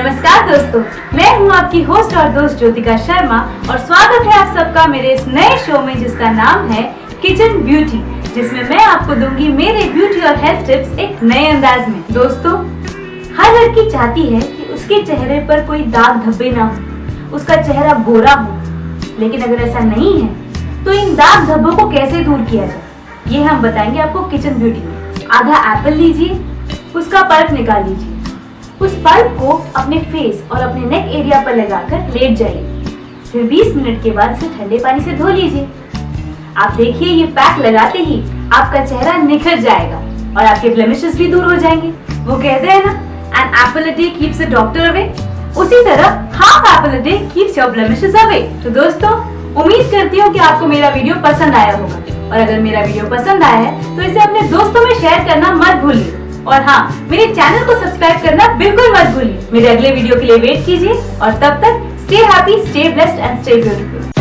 नमस्कार दोस्तों, मैं हूं आपकी होस्ट और दोस्त ज्योतिका शर्मा और स्वागत है आप सबका मेरे इस नए शो में जिसका नाम है किचन ब्यूटी, जिसमें मैं आपको दूंगी मेरे ब्यूटी और हेल्थ टिप्स एक नए अंदाज में। दोस्तों, हर लड़की चाहती है कि उसके चेहरे पर कोई दाग धब्बे ना हो, उसका चेहरा गोरा हो, लेकिन अगर ऐसा नहीं है तो इन दाग धब्बों को कैसे दूर किया जाए, ये हम बताएंगे आपको किचन ब्यूटी में। आधा एप्पल लीजिए, उसका पल्प निकाल लीजिए, उस पल्प को अपने फेस और अपने नेक एरिया पर लगाकर लेट जाइए। फिर 20 मिनट के बाद इसे ठंडे पानी से धो लीजिए। आप देखिए, ये पैक लगाते ही आपका चेहरा निखर जाएगा और आपके ब्लेमिशेस भी दूर हो जाएंगे। वो कहते हैं ना, an apple a day keeps the doctor away, उसी तरह half apple a day keeps your blemishes away. तो दोस्तों, उम्मीद करती हूँ कि आपको मेरा वीडियो पसंद आया होगा, और अगर मेरा वीडियो पसंद आया है तो इसे अपने दोस्तों में शेयर करना मत भूलिए। और हाँ, मेरे चैनल को सब्सक्राइब करना बिल्कुल मत भूलिए। मेरे अगले वीडियो के लिए वेट कीजिए और तब तक stay happy, stay blessed and stay beautiful.